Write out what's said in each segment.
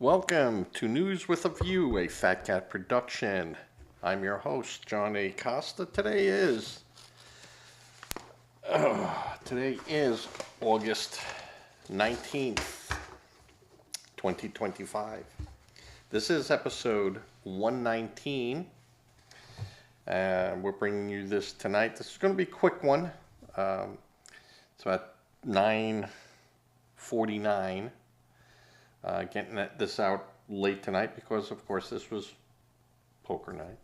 Welcome to News with a View, a Fat Cat production. I'm your host, John A. Costa. Today is August 19th, 2025. This is episode 119, and we're bringing you this tonight. This is going to be a quick one. It's about 9:49. Getting this out late tonight because, of course, this was poker night.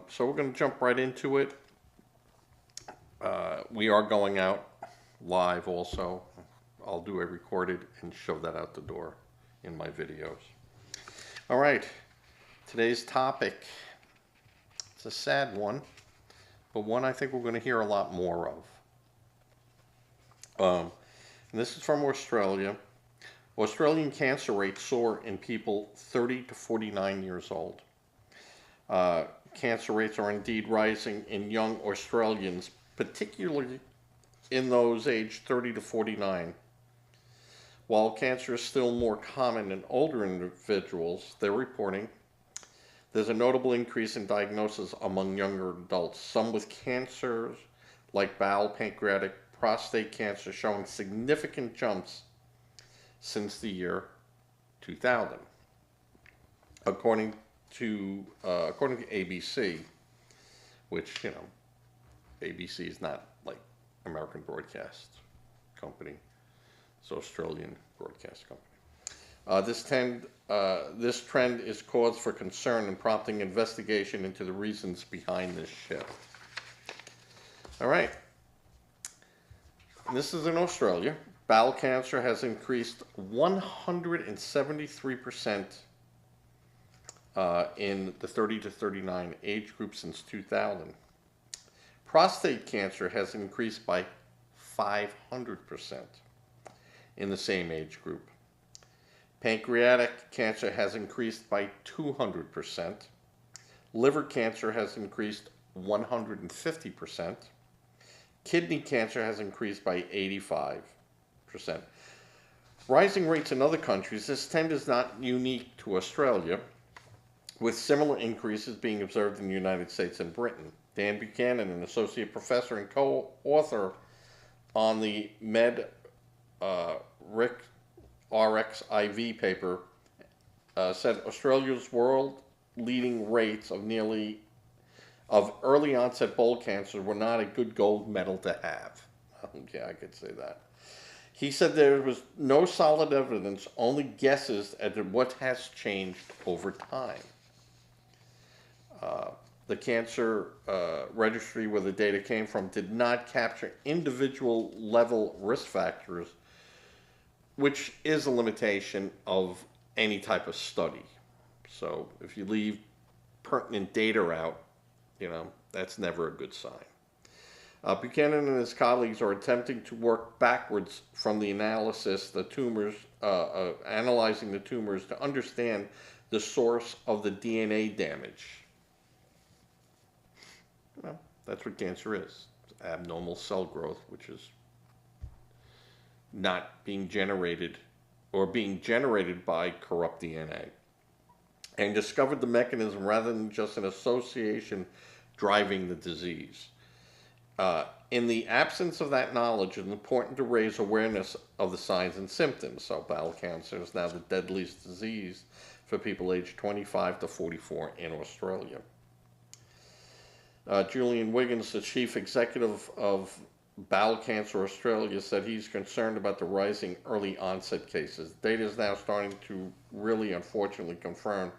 So we're going to jump right into it. We are going out live also. I'll do a recorded and shove that out the door in my videos. All right. Today's topic. It's a sad one, but one I think we're going to hear a lot more of. And this is from Australia. Australian cancer rates soar in people 30 to 49 years old. Cancer rates are indeed rising in young Australians, particularly in those aged 30 to 49. While cancer is still more common in older individuals, they're reporting there's a notable increase in diagnosis among younger adults, some with cancers like bowel, pancreatic, prostate cancer showing significant jumps since the year 2000, according to ABC, which ABC is not like American Broadcast Company; it's Australian Broadcast Company. This trend is cause for concern and prompting investigation into the reasons behind this shift. All right, and this is in Australia. Bowel cancer has increased 173% in the 30 to 39 age group since 2000. Prostate cancer has increased by 500% in the same age group. Pancreatic cancer has increased by 200%. Liver cancer has increased 150%. Kidney cancer has increased by 85%. Rising rates in other countries. This trend is not unique to Australia, with similar increases being observed in the United States and Britain. Dan Buchanan, an associate professor and co-author on the RxIV paper, said Australia's world-leading rates of early onset bowel cancer were not a good gold medal to have. Yeah, I could say that. He said there was no solid evidence, only guesses at what has changed over time. The cancer registry where the data came from did not capture individual level risk factors, which is a limitation of any type of study. So if you leave pertinent data out, that's never a good sign. Buchanan and his colleagues are attempting to work backwards from the analyzing the tumors to understand the source of the DNA damage. Well, that's what cancer is. It's abnormal cell growth, which is not being generated or being generated by corrupt DNA. And discovered the mechanism rather than just an association driving the disease. In the absence of that knowledge, it's important to raise awareness of the signs and symptoms. So bowel cancer is now the deadliest disease for people aged 25 to 44 in Australia. Julian Wiggins, the chief executive of Bowel Cancer Australia, said he's concerned about the rising early onset cases. Data is now starting to really, unfortunately, confirm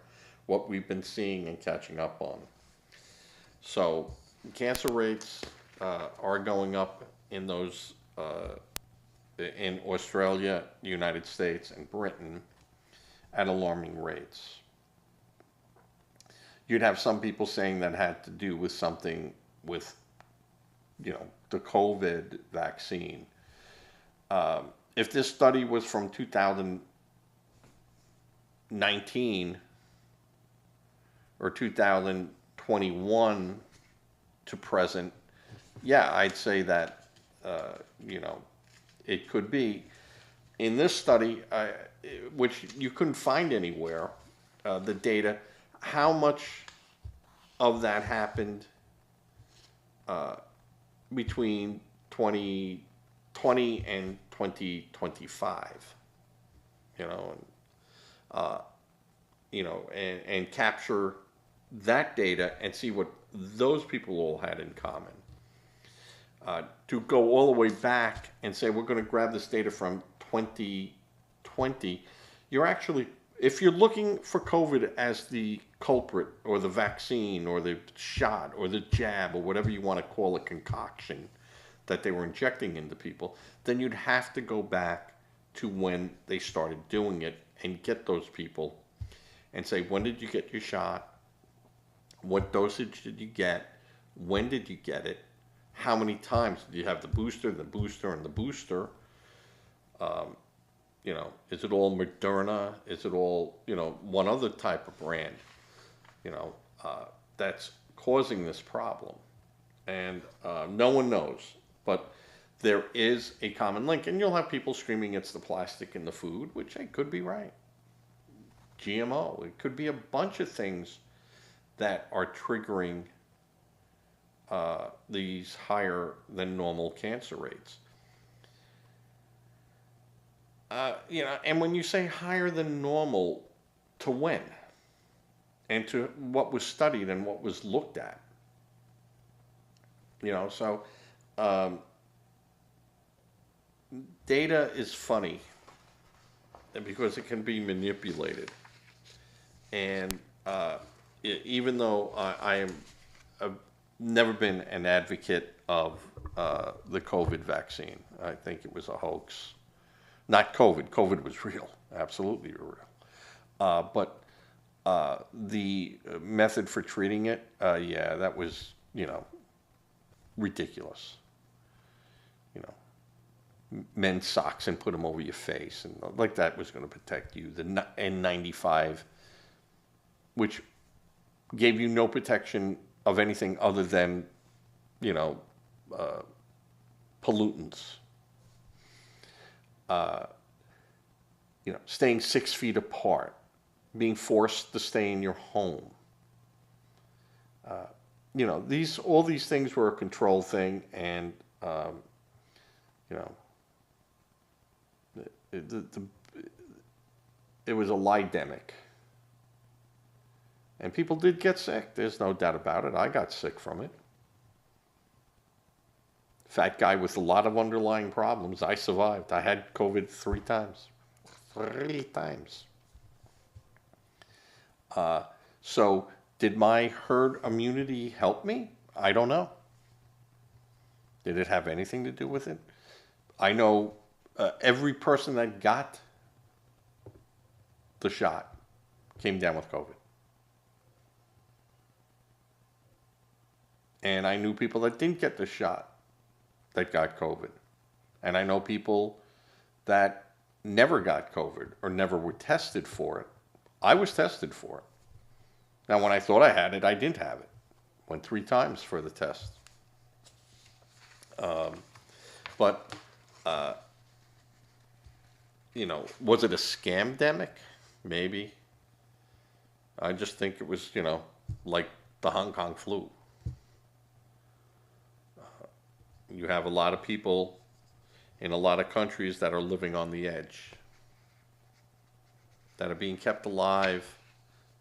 what we've been seeing and catching up on. So cancer rates are going up in in Australia, the United States, and Britain at alarming rates. You'd have some people saying that had to do with something with, the COVID vaccine. If this study was from 2019 or 2021 to present, yeah, I'd say that, it could be. in this study, which you couldn't find anywhere, the data, how much of that happened between 2020 and 2025, you know, and capture that data and see what those people all had in common. To go all the way back and say we're going to grab this data from 2020, you're actually, if you're looking for COVID as the culprit or the vaccine or the shot or the jab or whatever you want to call a concoction that they were injecting into people, then you'd have to go back to when they started doing it and get those people and say, when did you get your shot? What dosage did you get? When did you get it? How many times did you have the booster, and the booster? Is it all Moderna? Is it all, one other type of brand, that's causing this problem? And no one knows, but there is a common link. And you'll have people screaming it's the plastic in the food, which they could be right. GMO, it could be a bunch of things that are triggering these higher than normal cancer rates. And when you say higher than normal, to when? And to what was studied and what was looked at? Data is funny because it can be manipulated. And even though I've never been an advocate of the COVID vaccine, I think it was a hoax. Not COVID. COVID was real, absolutely real. But the method for treating it, that was, ridiculous. Men's socks and put them over your face, and like that was going to protect you. The N95, which gave you no protection of anything other than, pollutants. Staying 6 feet apart, being forced to stay in your home. All these things were a control thing, and it was a lidemic. And people did get sick. There's no doubt about it. I got sick from it. Fat guy with a lot of underlying problems. I survived. I had COVID 3 times. 3 times. So did my herd immunity help me? I don't know. Did it have anything to do with it? I know every person that got the shot came down with COVID. And I knew people that didn't get the shot that got COVID. And I know people that never got COVID or never were tested for it. I was tested for it. Now, when I thought I had it, I didn't have it. Went 3 times for the test. Was it a scamdemic? Maybe. I just think it was, like the Hong Kong flu. You have a lot of people in a lot of countries that are living on the edge, that are being kept alive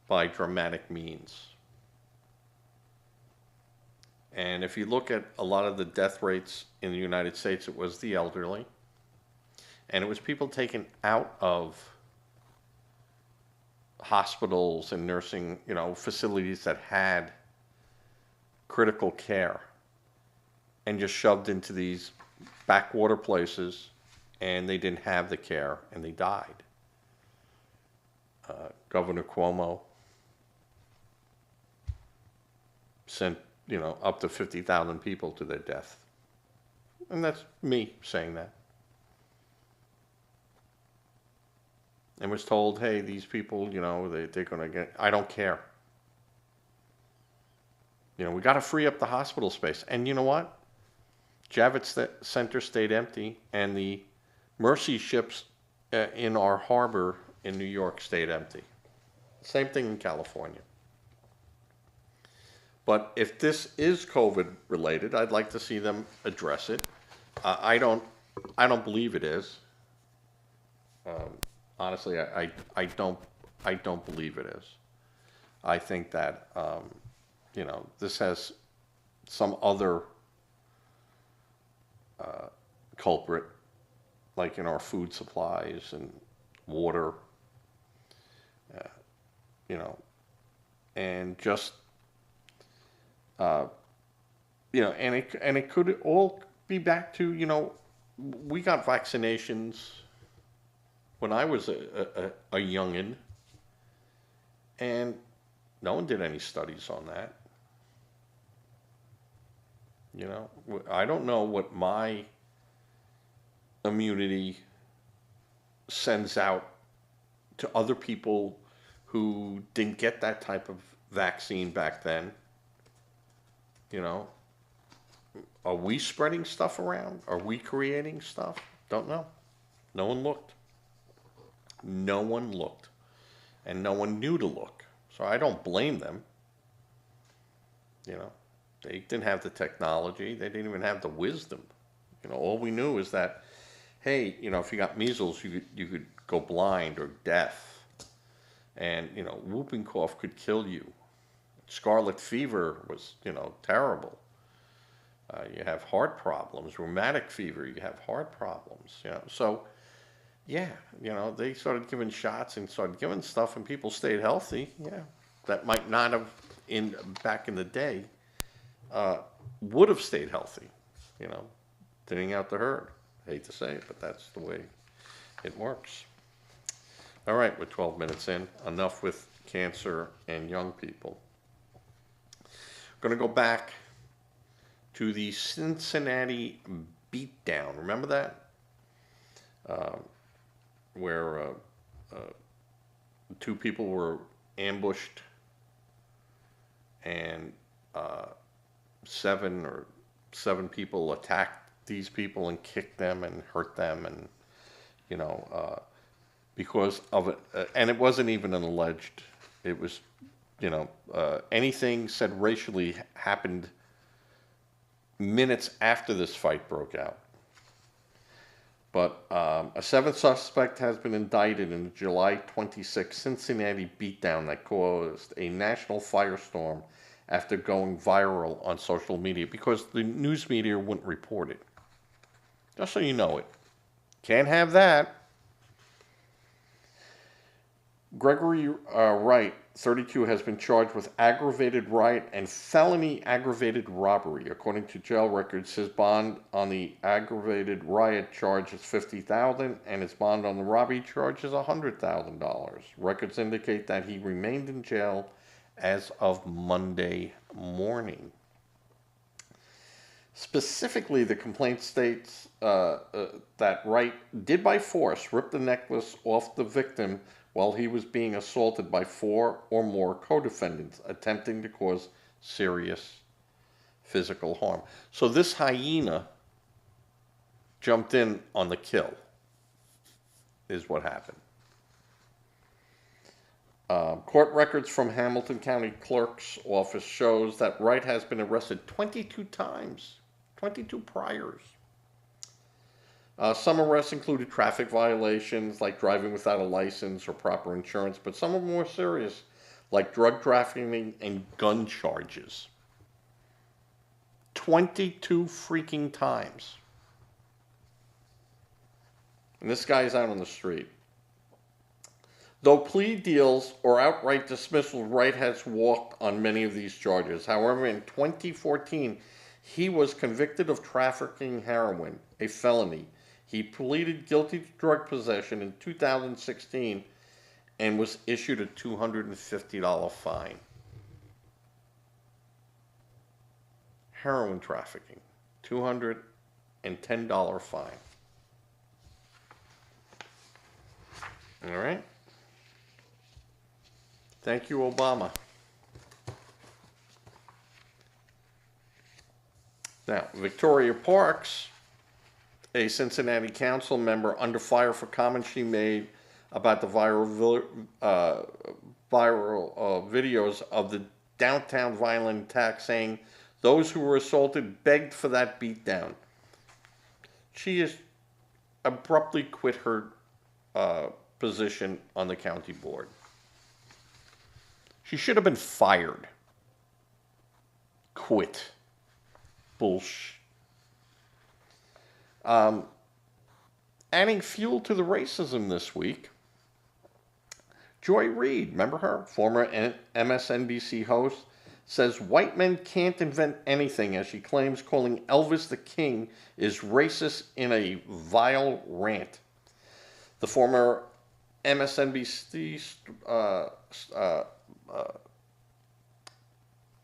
by dramatic means. And if you look at a lot of the death rates in the United States, it was the elderly. And it was people taken out of hospitals and nursing, facilities that had critical care and just shoved into these backwater places, and they didn't have the care and they died. Governor Cuomo sent, up to 50,000 people to their death. And that's me saying that. And was told, hey, these people, they're going to get, I don't care. We got to free up the hospital space. And you know what? Javits Center stayed empty, and the Mercy ships in our harbor in New York stayed empty. Same thing in California. But if this is COVID related, I'd like to see them address it. I don't believe it is. Honestly, I don't believe it is. I think that this has some other culprit, like in our food supplies and water, and just and it could all be back to we got vaccinations when I was a youngin, and no one did any studies on that. I don't know what my immunity sends out to other people who didn't get that type of vaccine back then. Are we spreading stuff around? Are we creating stuff? Don't know. No one looked. No one looked. And no one knew to look. So I don't blame them. They didn't have the technology. They didn't even have the wisdom. All we knew is that, hey, if you got measles, you could go blind or deaf. And, whooping cough could kill you. Scarlet fever was, terrible. You have heart problems. Rheumatic fever, you have heart problems. So, yeah, they started giving shots and started giving stuff, and people stayed healthy. Yeah, that might not have back in the day would have stayed healthy. Thinning out the herd. I hate to say it, but that's the way it works. All right, we're 12 minutes in. Enough with cancer and young people. Going to go back to the Cincinnati beatdown. Remember that? Where two people were ambushed and seven people attacked these people and kicked them and hurt them, and because of it, and it wasn't even an alleged. It was, anything said racially happened minutes after this fight broke out. But a seventh suspect has been indicted in the July 26 Cincinnati beatdown that caused a national firestorm after going viral on social media because the news media wouldn't report it. Just so you know it. Can't have that. Gregory Wright, 32, has been charged with aggravated riot and felony aggravated robbery. According to jail records, his bond on the aggravated riot charge is $50,000 and his bond on the robbery charge is $100,000. Records indicate that he remained in jail as of Monday morning. Specifically, the complaint states that Wright did by force rip the necklace off the victim while he was being assaulted by 4 or more co-defendants, attempting to cause serious physical harm. So this hyena jumped in on the kill, is what happened. Court records from Hamilton County Clerk's office shows that Wright has been arrested 22 times, 22 priors. Some arrests included traffic violations like driving without a license or proper insurance, but some are more serious, like drug trafficking and gun charges. 22 freaking times. And this guy's out on the street. Though plea deals or outright dismissals, Wright has walked on many of these charges. However, in 2014, he was convicted of trafficking heroin, a felony. He pleaded guilty to drug possession in 2016 and was issued a $250 fine. Heroin trafficking, $210 fine. All right. Thank you, Obama. Now, Victoria Parks a Cincinnati council member, under fire for comments she made about the viral videos of the downtown violent attack, saying those who were assaulted begged for that beatdown. She has abruptly quit her position on the county board. She should have been fired. Quit. Bullshit. Adding fuel to the racism this week, Joy Reid, remember her? Former MSNBC host, says white men can't invent anything, as she claims calling Elvis the King is racist in a vile rant. The former MSNBC,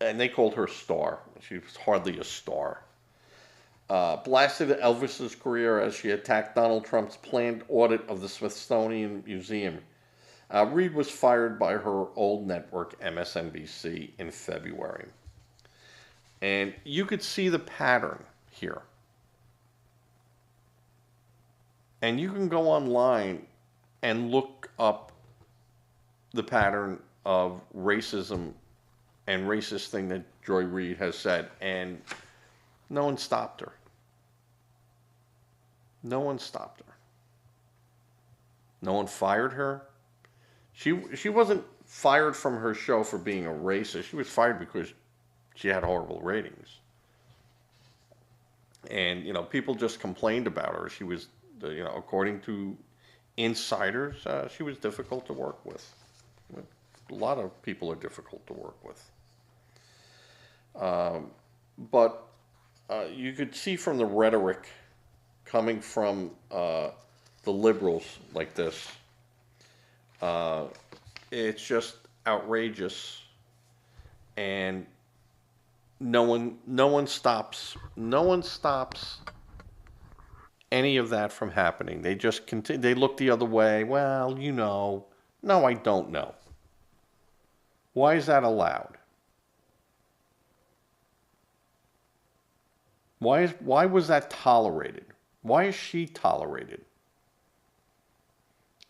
and they called her star. She was hardly a star. Blasted Elvis's career as she attacked Donald Trump's planned audit of the Smithsonian Museum. Reid was fired by her old network, MSNBC, in February. And you could see the pattern here. And you can go online and look up the pattern of racism and racist thing that Joy Reid has said, and no one stopped her. No one stopped her. No one fired her. She wasn't fired from her show for being a racist. She was fired because she had horrible ratings. And, people just complained about her. She was, according to insiders, she was difficult to work with. A lot of people are difficult to work with. But you could see from the rhetoric coming from the liberals like this, it's just outrageous, and no one stops any of that from happening. They just continue. They look the other way. Well, no, I don't know. Why is that allowed? Why was that tolerated? Why is she tolerated?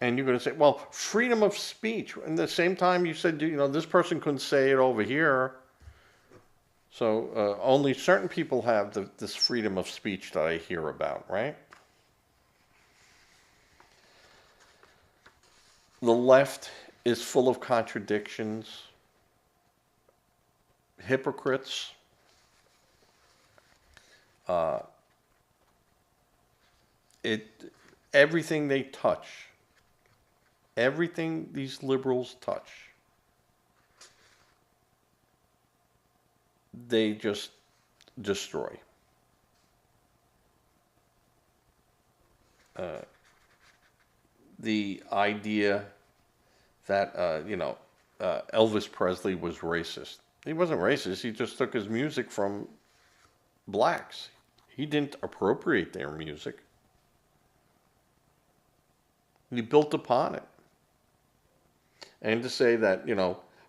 And you're going to say, well, freedom of speech. And at the same time, you said, this person couldn't say it over here. So only certain people have this freedom of speech that I hear about, right? The left is full of contradictions, hypocrites. Everything they touch, everything these liberals touch, they just destroy. The idea that Elvis Presley was racist. He wasn't racist. He just took his music from blacks. He didn't appropriate their music. He built upon it. And to say that,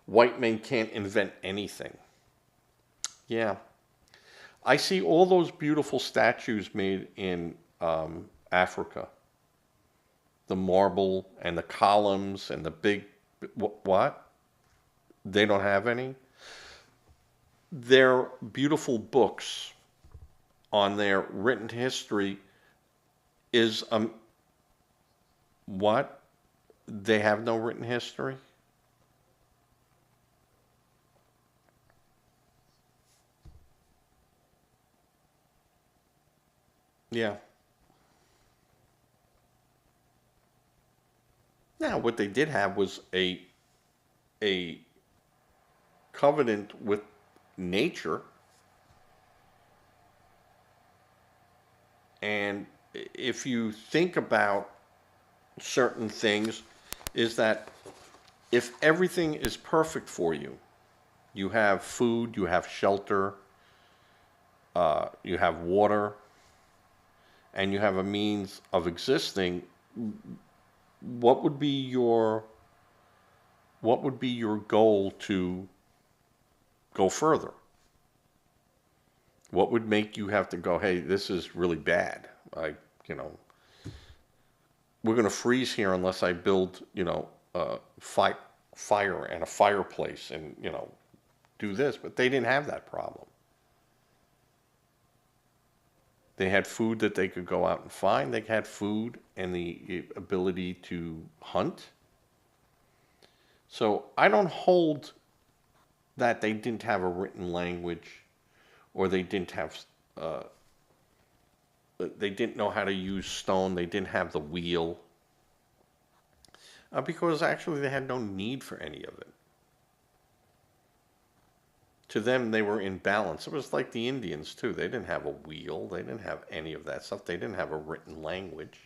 white men can't invent anything. Yeah. I see all those beautiful statues made in Africa. The marble and the columns and the big... What? They don't have any? Their beautiful books on their written history is... What? They have no written history? Yeah. Now, what they did have was a covenant with nature. And if you think about certain things, is that if everything is perfect for you, you have food, you have shelter, you have water, and you have a means of existing, what would be your goal to go further? What would make you have to go, hey, this is really bad. you know, we're going to freeze here unless I build, fire and a fireplace and, do this. But they didn't have that problem. They had food that they could go out and find. They had food and the ability to hunt. So I don't hold that they didn't have a written language, or they didn't have, they didn't know how to use stone. They didn't have the wheel, because actually they had no need for any of it. To them, they were in balance. It was like the Indians, too. They didn't have a wheel. They didn't have any of that stuff. They didn't have a written language.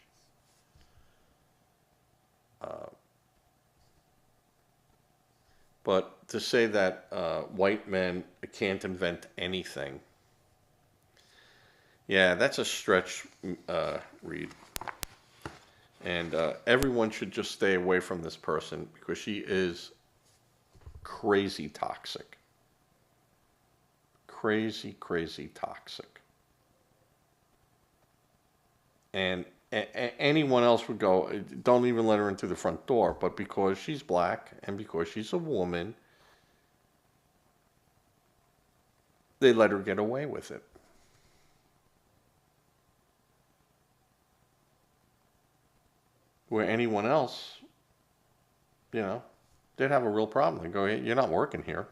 But to say that white men can't invent anything, yeah, that's a stretch, Reed. And everyone should just stay away from this person because she is crazy toxic. Crazy, crazy toxic. And anyone else would go, don't even let her into the front door. But because she's black and because she's a woman, they let her get away with it. Where anyone else, they'd have a real problem. They go, you're not working here.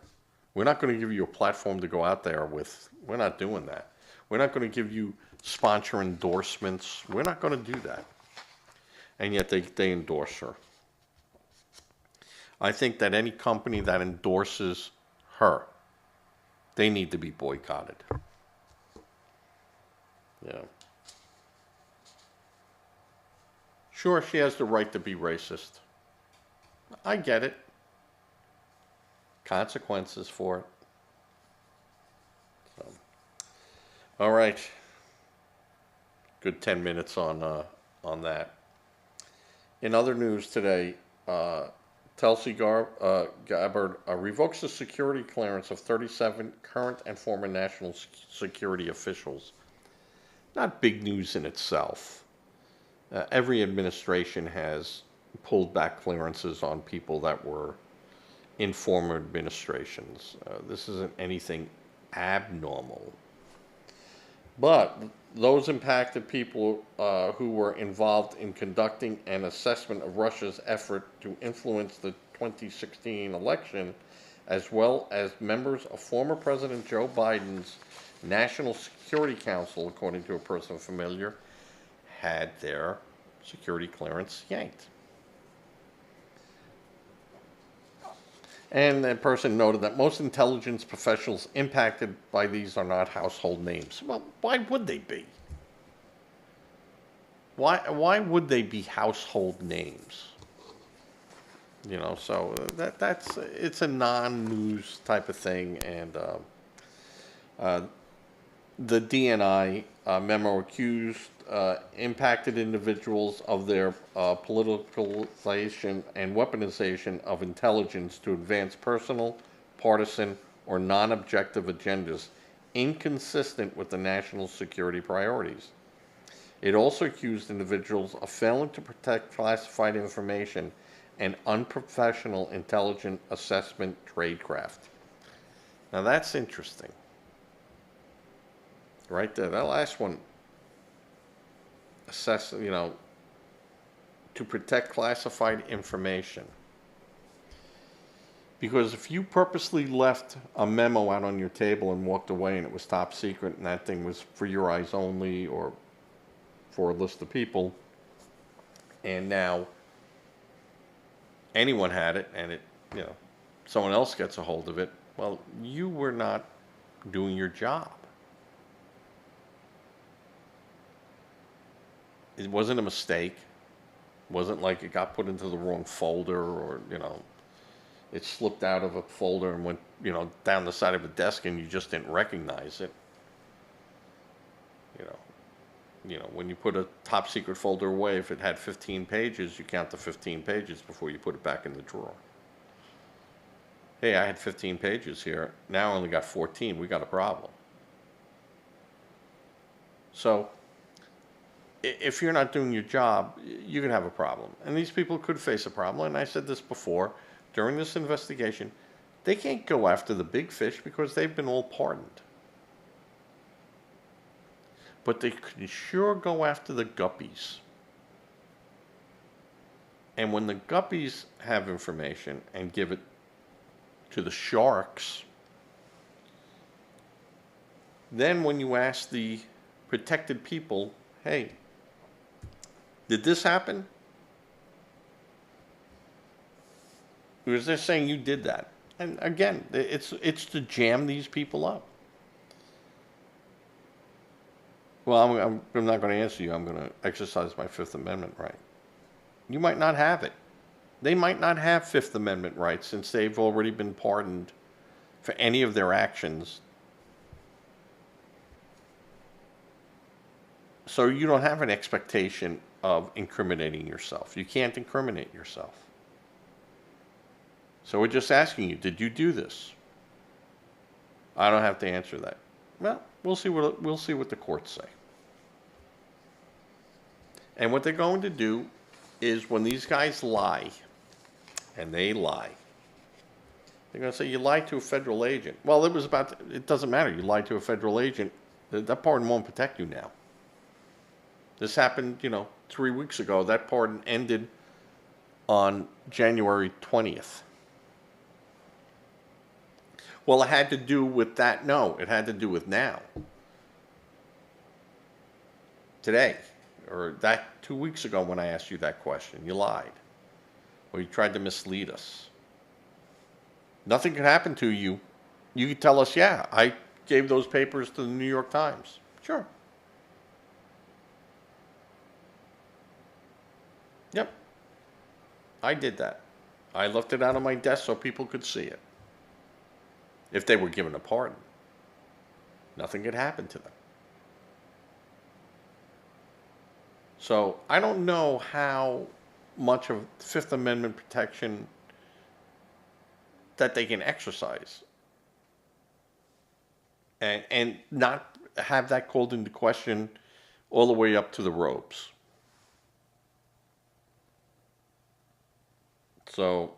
We're not going to give you a platform to go out there with. We're not doing that. We're not going to give you sponsor endorsements. We're not going to do that. And yet they endorse her. I think that any company that endorses her, they need to be boycotted. Yeah. Sure, she has the right to be racist. I get it. Consequences for it. So, all right. Good 10 minutes on that. In other news today, Tulsi Gabbard revokes the security clearance of 37 current and former national security officials. Not big news in itself. Every administration has pulled back clearances on people that were in former administrations. This isn't anything abnormal. But those impacted people who were involved in conducting an assessment of Russia's effort to influence the 2016 election, as well as members of former President Joe Biden's National Security Council, according to a person familiar, had their security clearance yanked. And the person noted that most intelligence professionals impacted by these are not household names. Well, why would they be? Why would they be household names? So it's a non-news type of thing, and the DNI memo accused impacted individuals of their politicalization and weaponization of intelligence to advance personal, partisan, or non-objective agendas inconsistent with the national security priorities. It also accused individuals of failing to protect classified information and unprofessional intelligence assessment tradecraft. Now that's interesting. Right there, that last one, to protect classified information. Because if you purposely left a memo out on your table and walked away and it was top secret and that thing was for your eyes only or for a list of people, and now anyone had it and someone else gets a hold of it, well, you were not doing your job. It wasn't a mistake. It wasn't like it got put into the wrong folder or, it slipped out of a folder and went, down the side of a desk and you just didn't recognize it. When you put a top secret folder away, if it had 15 pages, you count the 15 pages before you put it back in the drawer. Hey, I had 15 pages here. Now I only got 14. We got a problem. So if you're not doing your job, you could have a problem. And these people could face a problem. And I said this before, during this investigation, they can't go after the big fish because they've been all pardoned. But they can sure go after the guppies. And when the guppies have information and give it to the sharks, then when you ask the protected people, hey, did this happen? Because they're saying you did that. And again, it's to jam these people up. Well, I'm not going to answer you. I'm going to exercise my Fifth Amendment right. You might not have it. They might not have Fifth Amendment rights since they've already been pardoned for any of their actions. So you don't have an expectation of incriminating yourself. You can't incriminate yourself. So we're just asking you, did you do this? I don't have to answer that. Well, we'll see what the courts say. And what they're going to do is when these guys lie, and they lie, they're going to say you lied to a federal agent. Well, it doesn't matter. You lied to a federal agent. That pardon won't protect you now. This happened, 3 weeks ago. That pardon ended on January 20th. Well, it had to do with that. No, it had to do with now. Today. Or that 2 weeks ago when I asked you that question. You lied. Or you tried to mislead us. Nothing could happen to you. You could tell us, yeah, I gave those papers to the New York Times. Sure. Yep. I did that. I left it out on my desk so people could see it. If they were given a pardon. Nothing could happen to them. So I don't know how much of Fifth Amendment protection that they can exercise and not have that called into question all the way up to the robes. So,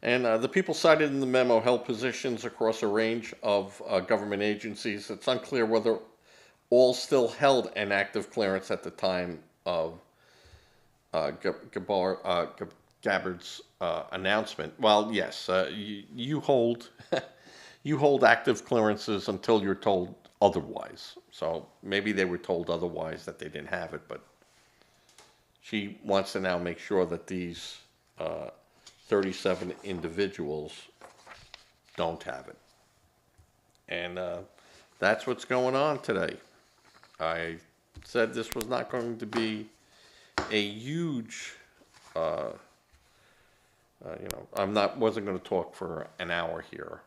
the people cited in the memo held positions across a range of government agencies. It's unclear whether all still held an active clearance at the time of Gabbard's announcement. Well, yes, you hold you hold active clearances until you're told otherwise. So maybe they were told otherwise that they didn't have it, but she wants to now make sure that these 37 individuals don't have it. And that's what's going on today. I said this was not going to be a huge, wasn't going to talk for an hour here.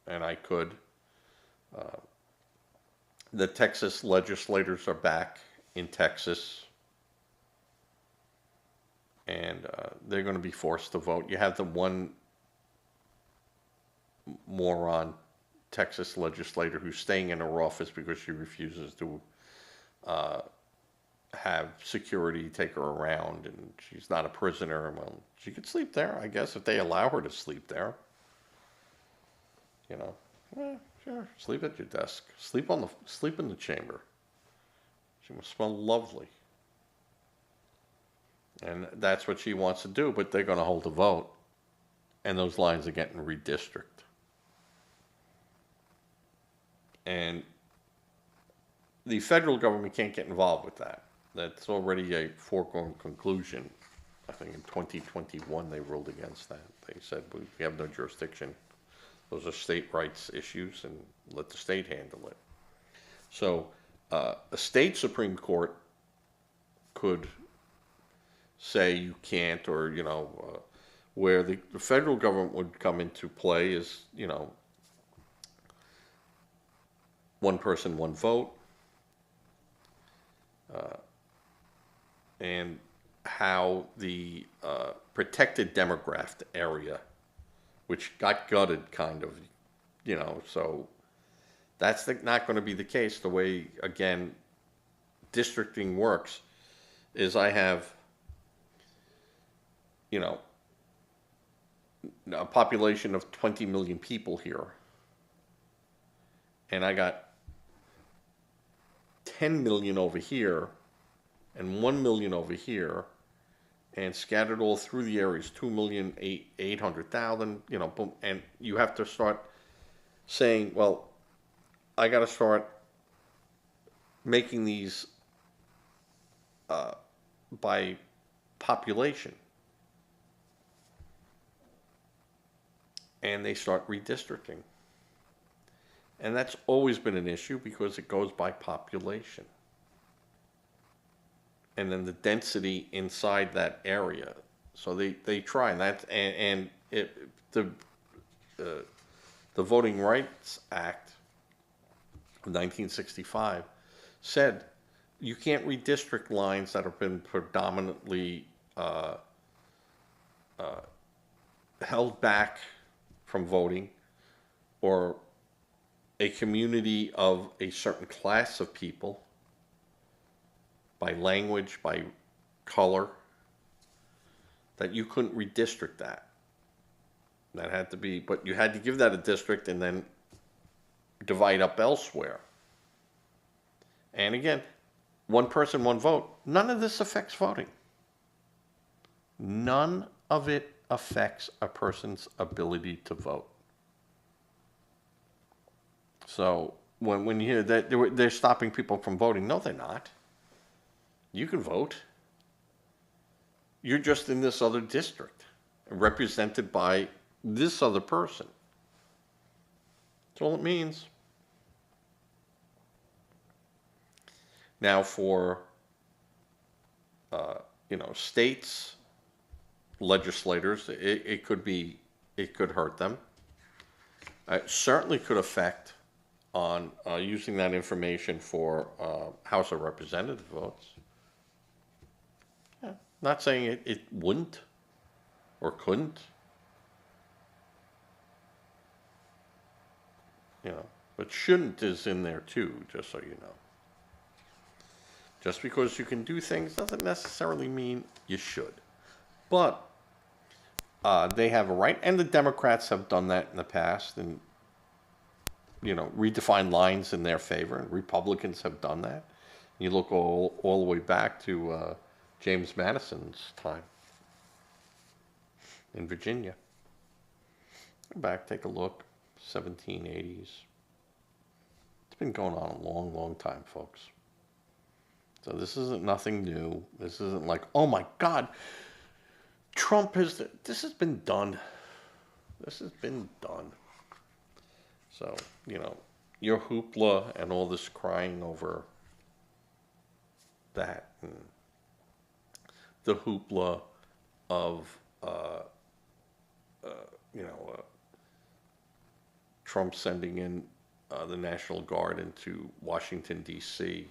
And I could. The Texas legislators are back in Texas. And they're going to be forced to vote. You have the one moron Texas legislator who's staying in her office because she refuses to have security take her around, and she's not a prisoner. Well, she could sleep there, I guess, if they allow her to sleep there. Sure, sleep at your desk. Sleep in the chamber. She must smell lovely. And that's what she wants to do, but they're going to hold a vote. And those lines are getting redistricted. And the federal government can't get involved with that. That's already a foregone conclusion. I think in 2021 they ruled against that. They said we have no jurisdiction. Those are state rights issues, and let the state handle it. So a state Supreme Court could say you can't, or, where the federal government would come into play is, one person, one vote, and how the protected demographic area, which got gutted kind of, so That's not going to be the case. The way, again, districting works is I have, you know, a population of 20 million people here, and I got 10 million over here and 1 million over here, and scattered all through the areas, 2,800,000, boom, and you have to start saying, well, I got to start making these by population. And they start redistricting. And that's always been an issue because it goes by population. And then the density inside that area. So they try, and that's the Voting Rights Act of 1965 said you can't redistrict lines that have been predominantly held back from voting, or a community of a certain class of people, by language, by color, that you couldn't redistrict that. That had to be, but you had to give that a district and then divide up elsewhere. And again, one person, one vote. None of this affects voting. None of it affects a person's ability to vote. So when you hear that they're stopping people from voting, no, they're not. You can vote. You're just in this other district, represented by this other person. That's all it means. Now for states, legislators, it could hurt them. It certainly could affect on using that information for House of Representative votes. Yeah, not saying it wouldn't or couldn't. But shouldn't is in there too, just so you know. Just because you can do things doesn't necessarily mean you should. But they have a right, and the Democrats have done that in the past, and redefined lines in their favor, and Republicans have done that. You look all the way back to James Madison's time in Virginia. Go back, take a look, 1780s. It's been going on a long, long time, folks. So this isn't nothing new. This isn't like, oh my God, this has been done. This has been done. So, your hoopla and all this crying over that, and the hoopla of, Trump sending in the National Guard into Washington, D.C.,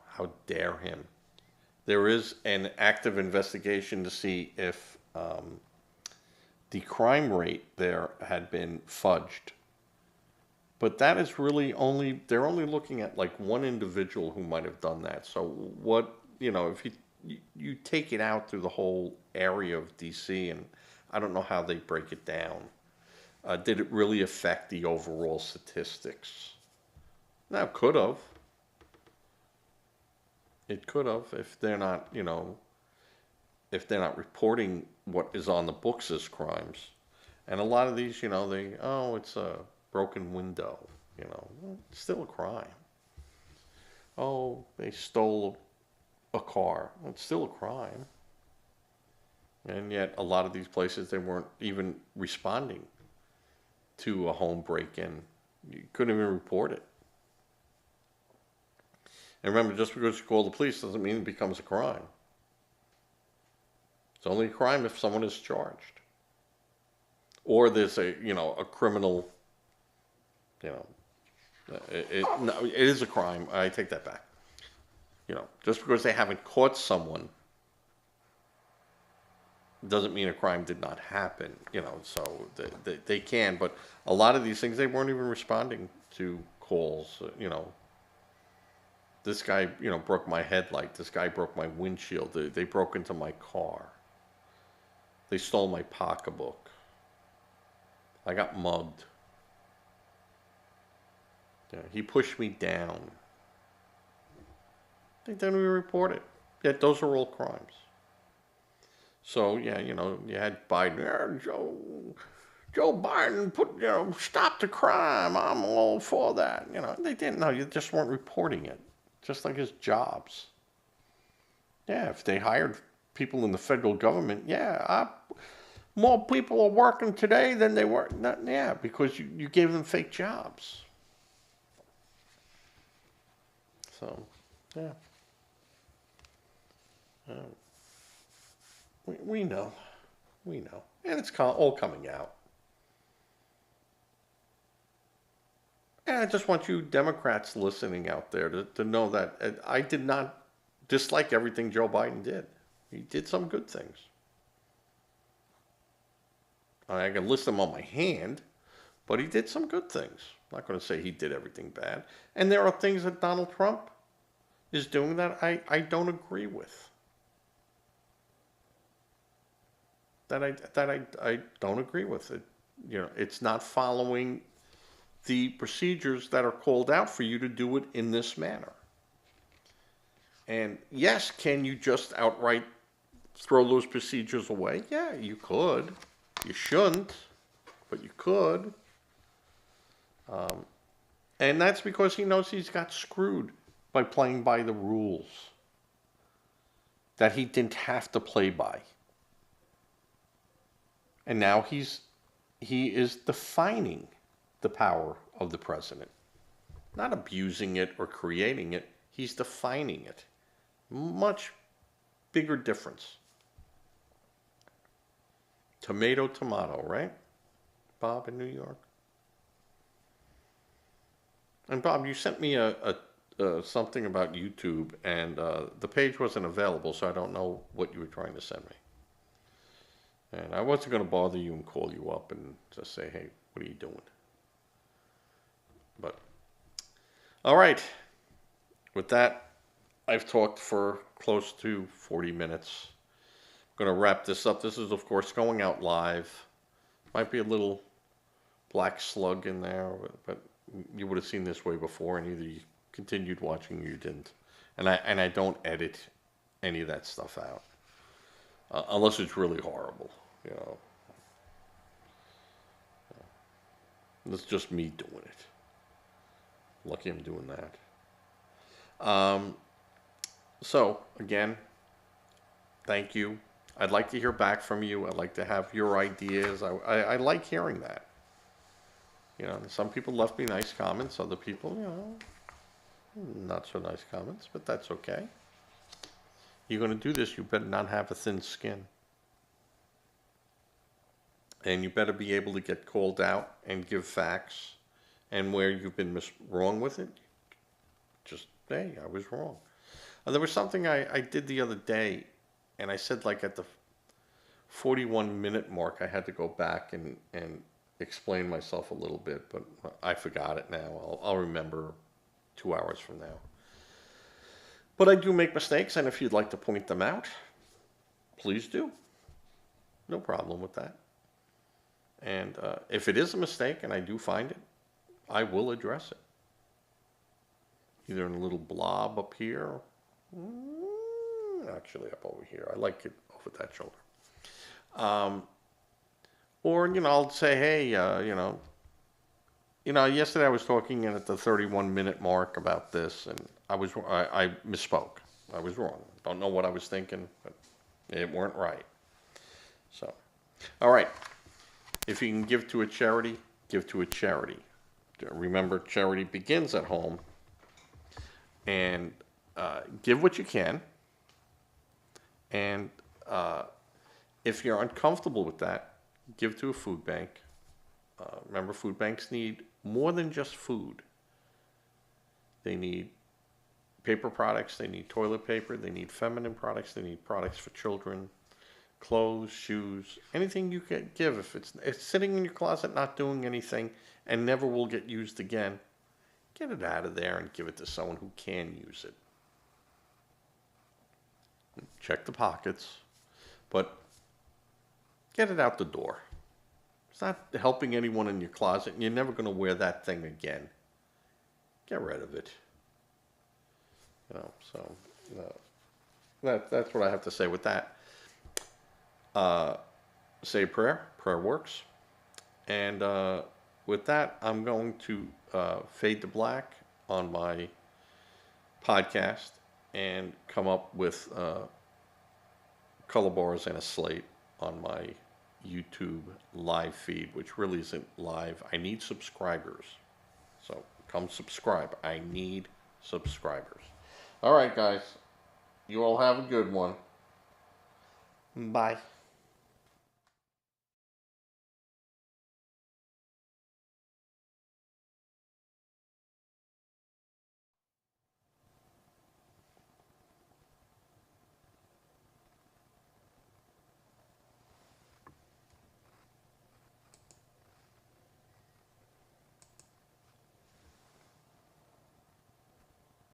how dare him. There is an active investigation to see if the crime rate there had been fudged. But that is really they're only looking at like one individual who might have done that. So what, if you take it out through the whole area of D.C., and I don't know how they break it down. Did it really affect the overall statistics? Now, it could have. It could have, if they're not, if they're not reporting what is on the books as crimes. And a lot of these, it's a broken window, it's still a crime. Oh, they stole a car. It's still a crime. And yet a lot of these places, they weren't even responding to a home break-in. You couldn't even report it. And remember, just because you call the police doesn't mean it becomes a crime. It's only a crime if someone is charged. Or there's a criminal, it is a crime. I take that back. Just because they haven't caught someone doesn't mean a crime did not happen, so they can, but a lot of these things, they weren't even responding to calls, This guy, broke my headlight. This guy broke my windshield. They broke into my car. They stole my pocketbook. I got mugged. He pushed me down. They didn't even report it. Yet those are all crimes. So, you had Biden. Yeah, Joe Biden stop the crime. I'm all for that. They didn't. No, you just weren't reporting it. Just like his jobs. Yeah, if they hired people in the federal government, more people are working today than they were. Because you gave them fake jobs. So, yeah. We know. We know. And it's all coming out. And I just want you Democrats listening out there to know that I did not dislike everything Joe Biden did. He did some good things. I can list them on my hand, but he did some good things. I'm not going to say he did everything bad. And there are things that Donald Trump is doing that I don't agree with. That I don't agree with it. It's not following the procedures that are called out for you to do it in this manner. And yes, can you just outright throw those procedures away? Yeah, you could. You shouldn't, but you could. And that's because he knows he's got screwed by playing by the rules that he didn't have to play by. And now he is defining the power of the president. Not abusing it or creating it. He's defining it. Much bigger difference. Tomato, tomato, right? Bob in New York. And Bob, you sent me something about YouTube, and the page wasn't available, so I don't know what you were trying to send me. And I wasn't going to bother you and call you up and just say, hey, what are you doing? But, all right. With that, I've talked for close to 40 minutes. I'm going to wrap this up. This is, of course, going out live. Might be a little black slug in there, but you would have seen this way before, and either you continued watching or you didn't. And I don't edit any of that stuff out. Unless it's really horrible, It's just me doing it. Lucky I'm doing that. So, again, thank you. I'd like to hear back from you. I'd like to have your ideas. I like hearing that. Some people left me nice comments. Other people, not so nice comments, but that's okay. You're going to do this, you better not have a thin skin. And you better be able to get called out and give facts. And where you've been wrong with it, just, hey, I was wrong. There was something I did the other day, and I said, like, at the 41-minute mark, I had to go back and explain myself a little bit, but I forgot it now. I'll remember 2 hours from now. But I do make mistakes, and if you'd like to point them out, please do. No problem with that. And if it is a mistake and I do find it, I will address it. Either in a little blob up here, actually up over here. I like it over that shoulder. Or, I'll say, hey, yesterday I was talking at the 31-minute mark about this, and I misspoke. I was wrong. Don't know what I was thinking, but it weren't right. So, all right. If you can give to a charity, give to a charity. Remember, charity begins at home. And give what you can. And if you're uncomfortable with that, give to a food bank. Remember, food banks need more than just food. They need paper products, they need toilet paper, they need feminine products, they need products for children, clothes, shoes, anything you can give. If it's sitting in your closet not doing anything and never will get used again, get it out of there and give it to someone who can use it. Check the pockets, but get it out the door. It's not helping anyone in your closet, and you're never going to wear that thing again. Get rid of it. So that's what I have to say with that. Say a prayer. Prayer works. And with that, I'm going to fade to black on my podcast and come up with color bars and a slate on my YouTube live feed, which really isn't live. I need subscribers. So come subscribe. I need subscribers. All right, guys. You all have a good one. Bye.